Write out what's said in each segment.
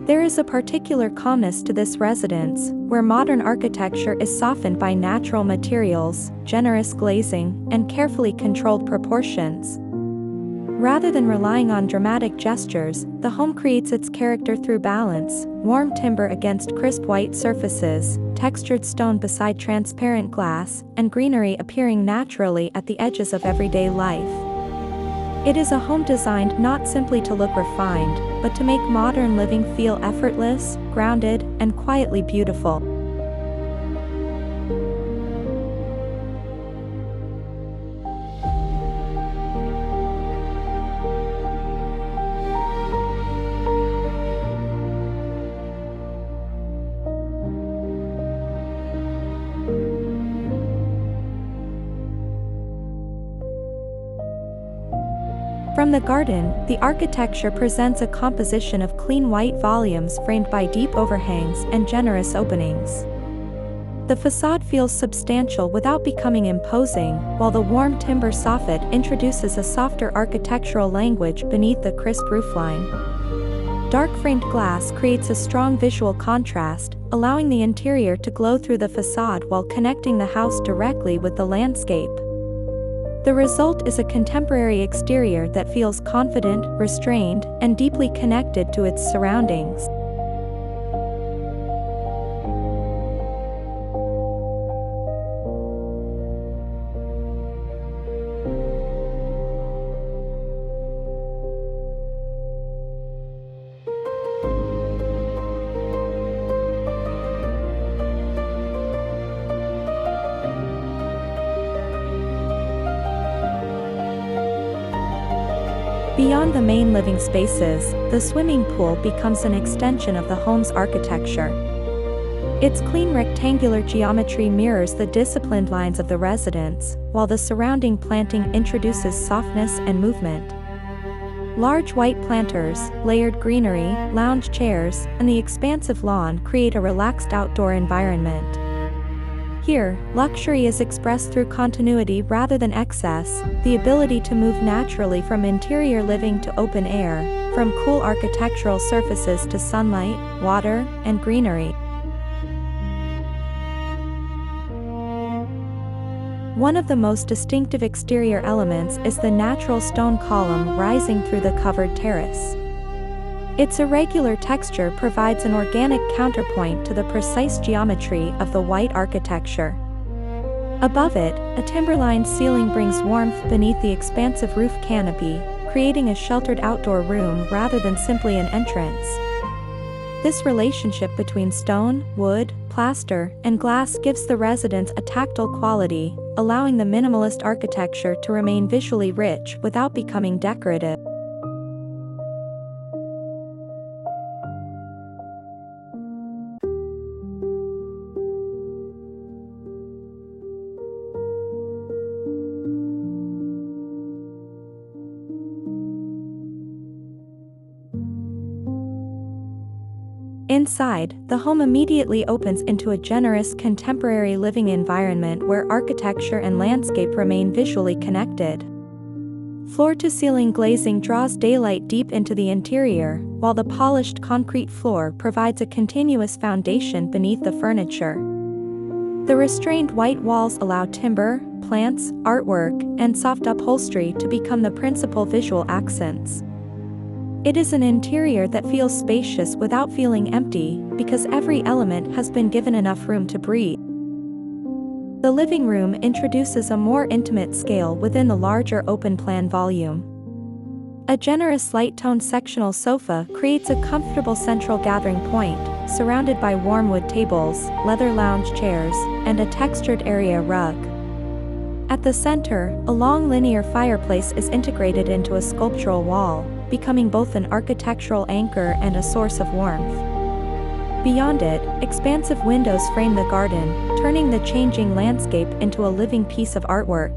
There is a particular calmness to this residence, where modern architecture is softened by natural materials, generous glazing, and carefully controlled proportions. Rather than relying on dramatic gestures, the home creates its character through balance: warm timber against crisp white surfaces, textured stone beside transparent glass, and greenery appearing naturally at the edges of everyday life. It is a home designed not simply to look refined, but to make modern living feel effortless, grounded, and quietly beautiful. From the garden, the architecture presents a composition of clean white volumes framed by deep overhangs and generous openings. The facade feels substantial without becoming imposing, while the warm timber soffit introduces a softer architectural language beneath the crisp roofline. Dark framed glass creates a strong visual contrast, allowing the interior to glow through the facade while connecting the house directly with the landscape. The result is a contemporary exterior that feels confident, restrained, and deeply connected to its surroundings. Beyond the main living spaces, the swimming pool becomes an extension of the home's architecture. Its clean rectangular geometry mirrors the disciplined lines of the residence, while the surrounding planting introduces softness and movement. Large white planters, layered greenery, lounge chairs, and the expansive lawn create a relaxed outdoor environment. Here, luxury is expressed through continuity rather than excess, the ability to move naturally from interior living to open air, from cool architectural surfaces to sunlight, water, and greenery. One of the most distinctive exterior elements is the natural stone column rising through the covered terrace. Its irregular texture provides an organic counterpoint to the precise geometry of the white architecture. Above it, a timber-lined ceiling brings warmth beneath the expansive roof canopy, creating a sheltered outdoor room rather than simply an entrance. This relationship between stone, wood, plaster, and glass gives the residence a tactile quality, allowing the minimalist architecture to remain visually rich without becoming decorative. Inside, the home immediately opens into a generous contemporary living environment where architecture and landscape remain visually connected. Floor-to-ceiling glazing draws daylight deep into the interior, while the polished concrete floor provides a continuous foundation beneath the furniture. The restrained white walls allow timber, plants, artwork, and soft upholstery to become the principal visual accents. It is an interior that feels spacious without feeling empty, because every element has been given enough room to breathe. The living room introduces a more intimate scale within the larger open-plan volume. A generous light-toned sectional sofa creates a comfortable central gathering point, surrounded by warm wood tables, leather lounge chairs, and a textured area rug. At the center, a long linear fireplace is integrated into a sculptural wall, becoming both an architectural anchor and a source of warmth. Beyond it, expansive windows frame the garden, turning the changing landscape into a living piece of artwork.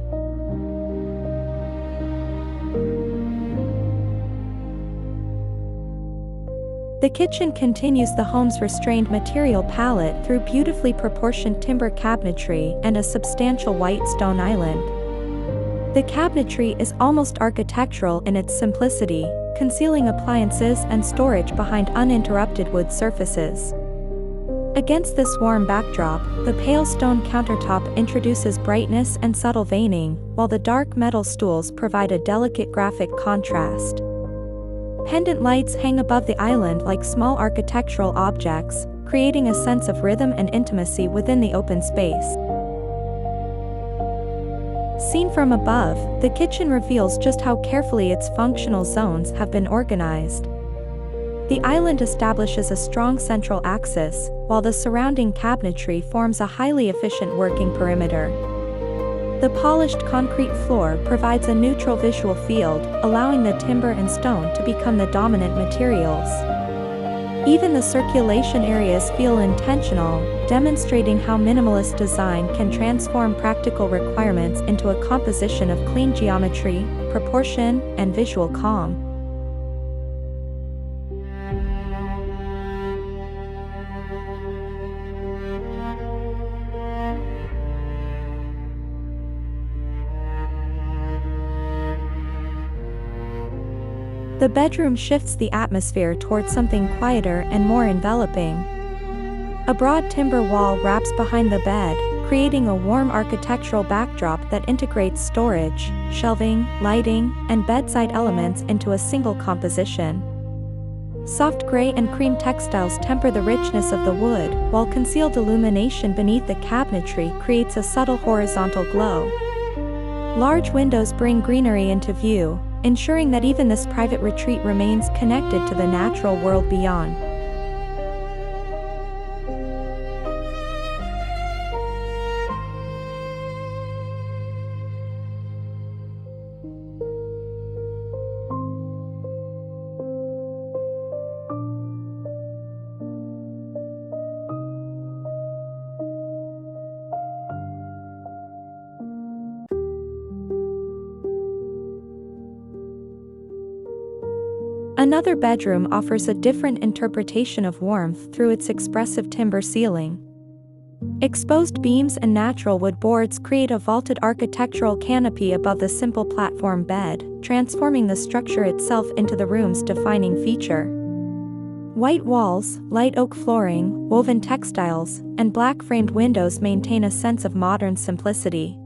The kitchen continues the home's restrained material palette through beautifully proportioned timber cabinetry and a substantial white stone island. The cabinetry is almost architectural in its simplicity, concealing appliances and storage behind uninterrupted wood surfaces. Against this warm backdrop, the pale stone countertop introduces brightness and subtle veining, while the dark metal stools provide a delicate graphic contrast. Pendant lights hang above the island like small architectural objects, creating a sense of rhythm and intimacy within the open space. Seen from above, the kitchen reveals just how carefully its functional zones have been organized. The island establishes a strong central axis, while the surrounding cabinetry forms a highly efficient working perimeter. The polished concrete floor provides a neutral visual field, allowing the timber and stone to become the dominant materials. Even the circulation areas feel intentional, demonstrating how minimalist design can transform practical requirements into a composition of clean geometry, proportion, and visual calm. The bedroom shifts the atmosphere towards something quieter and more enveloping. A broad timber wall wraps behind the bed, creating a warm architectural backdrop that integrates storage, shelving, lighting, and bedside elements into a single composition. Soft gray and cream textiles temper the richness of the wood, while concealed illumination beneath the cabinetry creates a subtle horizontal glow. Large windows bring greenery into view, ensuring that even this private retreat remains connected to the natural world beyond. Another bedroom offers a different interpretation of warmth through its expressive timber ceiling. Exposed beams and natural wood boards create a vaulted architectural canopy above the simple platform bed, transforming the structure itself into the room's defining feature. White walls, light oak flooring, woven textiles, and black-framed windows maintain a sense of modern simplicity.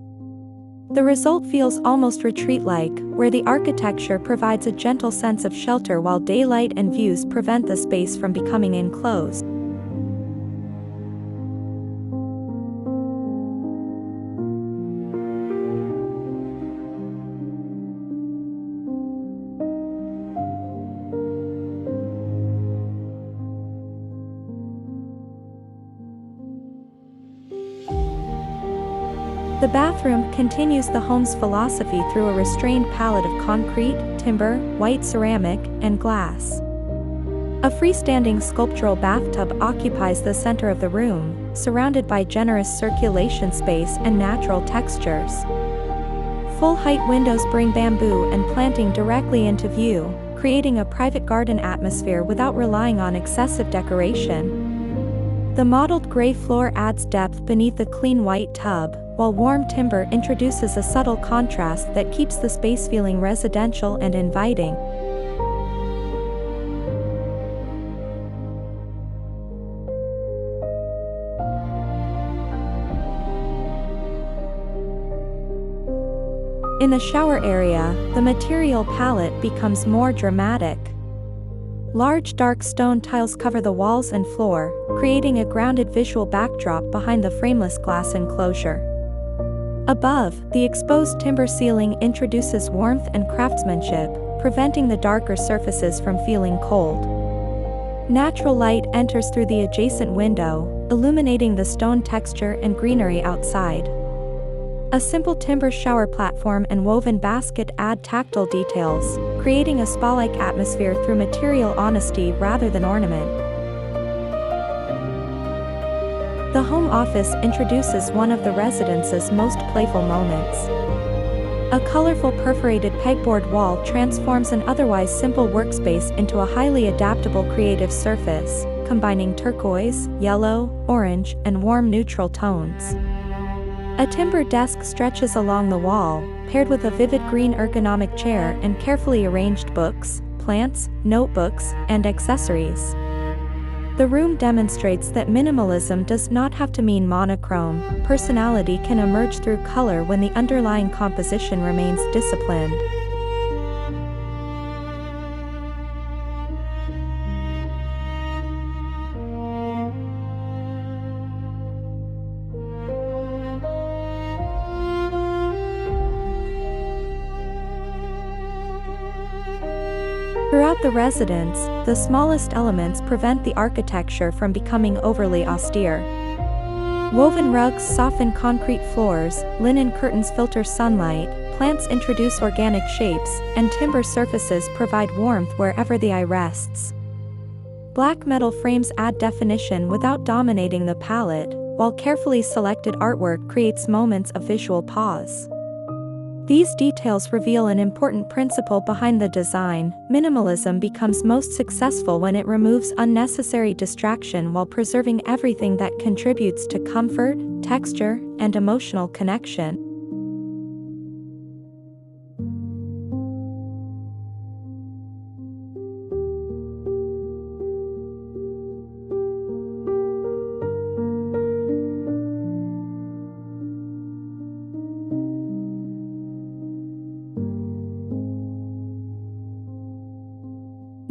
The result feels almost retreat-like, where the architecture provides a gentle sense of shelter while daylight and views prevent the space from becoming enclosed. The bathroom continues the home's philosophy through a restrained palette of concrete, timber, white ceramic, and glass. A freestanding sculptural bathtub occupies the center of the room, surrounded by generous circulation space and natural textures. Full-height windows bring bamboo and planting directly into view, creating a private garden atmosphere without relying on excessive decoration. The mottled gray floor adds depth beneath the clean white tub, while warm timber introduces a subtle contrast that keeps the space feeling residential and inviting. In the shower area, the material palette becomes more dramatic. Large dark stone tiles cover the walls and floor, creating a grounded visual backdrop behind the frameless glass enclosure. Above, the exposed timber ceiling introduces warmth and craftsmanship, preventing the darker surfaces from feeling cold. Natural light enters through the adjacent window, illuminating the stone texture and greenery outside. A simple timber shower platform and woven basket add tactile details, creating a spa-like atmosphere through material honesty rather than ornament. The home office introduces one of the residence's most playful moments. A colorful perforated pegboard wall transforms an otherwise simple workspace into a highly adaptable creative surface, combining turquoise, yellow, orange, and warm neutral tones. A timber desk stretches along the wall, paired with a vivid green ergonomic chair and carefully arranged books, plants, notebooks, and accessories. The room demonstrates that minimalism does not have to mean monochrome. Personality can emerge through color when the underlying composition remains disciplined. Throughout the residence, the smallest elements prevent the architecture from becoming overly austere. Woven rugs soften concrete floors, linen curtains filter sunlight, plants introduce organic shapes, and timber surfaces provide warmth wherever the eye rests. Black metal frames add definition without dominating the palette, while carefully selected artwork creates moments of visual pause. These details reveal an important principle behind the design. Minimalism becomes most successful when it removes unnecessary distraction while preserving everything that contributes to comfort, texture, and emotional connection.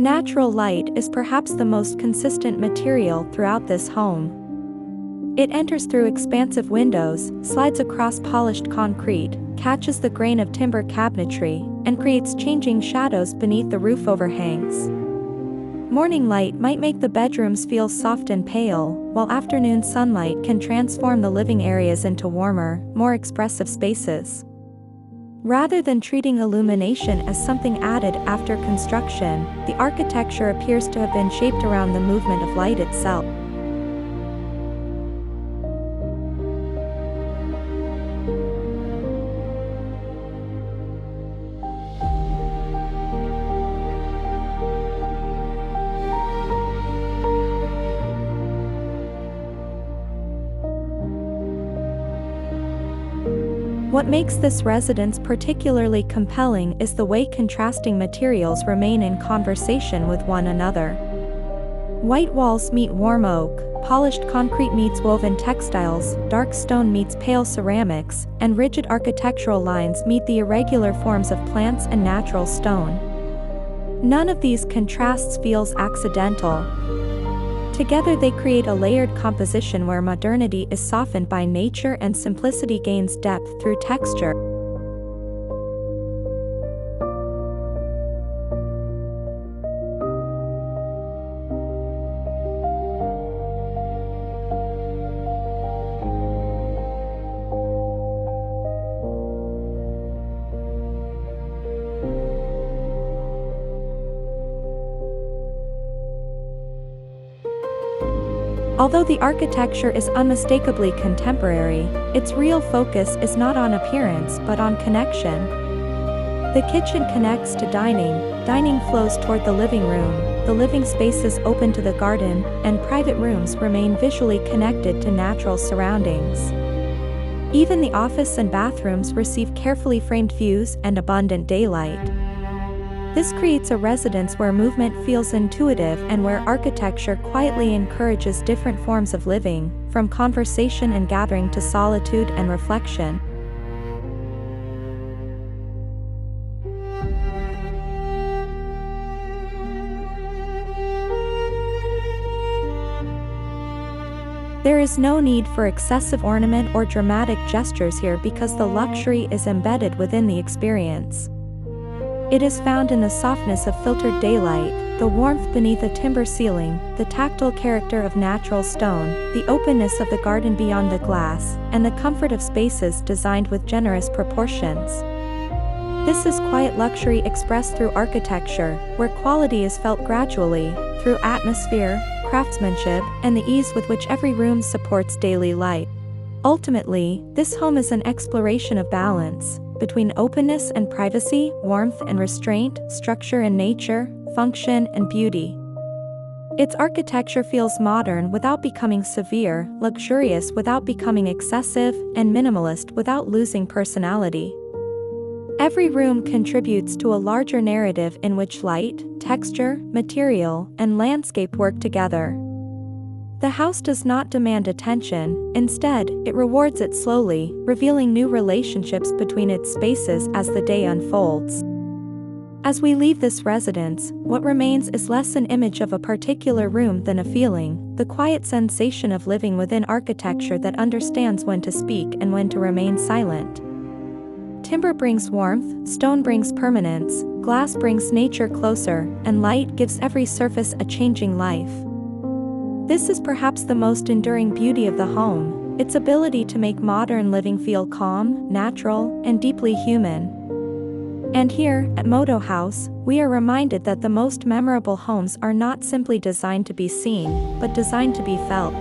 Natural light is perhaps the most consistent material throughout this home. It enters through expansive windows, slides across polished concrete, catches the grain of timber cabinetry, and creates changing shadows beneath the roof overhangs. Morning light might make the bedrooms feel soft and pale, while afternoon sunlight can transform the living areas into warmer, more expressive spaces. Rather than treating illumination as something added after construction, the architecture appears to have been shaped around the movement of light itself. What makes this residence particularly compelling is the way contrasting materials remain in conversation with one another. White walls meet warm oak, polished concrete meets woven textiles, dark stone meets pale ceramics, and rigid architectural lines meet the irregular forms of plants and natural stone. None of these contrasts feels accidental. Together they create a layered composition where modernity is softened by nature and simplicity gains depth through texture. Although the architecture is unmistakably contemporary, its real focus is not on appearance but on connection. The kitchen connects to dining, dining flows toward the living room, the living spaces open to the garden, and private rooms remain visually connected to natural surroundings. Even the office and bathrooms receive carefully framed views and abundant daylight. This creates a residence where movement feels intuitive and where architecture quietly encourages different forms of living, from conversation and gathering to solitude and reflection. There is no need for excessive ornament or dramatic gestures here because the luxury is embedded within the experience. It is found in the softness of filtered daylight, the warmth beneath a timber ceiling, the tactile character of natural stone, the openness of the garden beyond the glass, and the comfort of spaces designed with generous proportions. This is quiet luxury expressed through architecture, where quality is felt gradually, through atmosphere, craftsmanship, and the ease with which every room supports daily life. Ultimately, this home is an exploration of balance, between openness and privacy, warmth and restraint, structure and nature, function and beauty. Its architecture feels modern without becoming severe, luxurious without becoming excessive, and minimalist without losing personality. Every room contributes to a larger narrative in which light, texture, material, and landscape work together. The house does not demand attention, instead, it rewards it slowly, revealing new relationships between its spaces as the day unfolds. As we leave this residence, what remains is less an image of a particular room than a feeling, the quiet sensation of living within architecture that understands when to speak and when to remain silent. Timber brings warmth, stone brings permanence, glass brings nature closer, and light gives every surface a changing life. This is perhaps the most enduring beauty of the home, its ability to make modern living feel calm, natural, and deeply human. And here, at Modo Haus, we are reminded that the most memorable homes are not simply designed to be seen, but designed to be felt.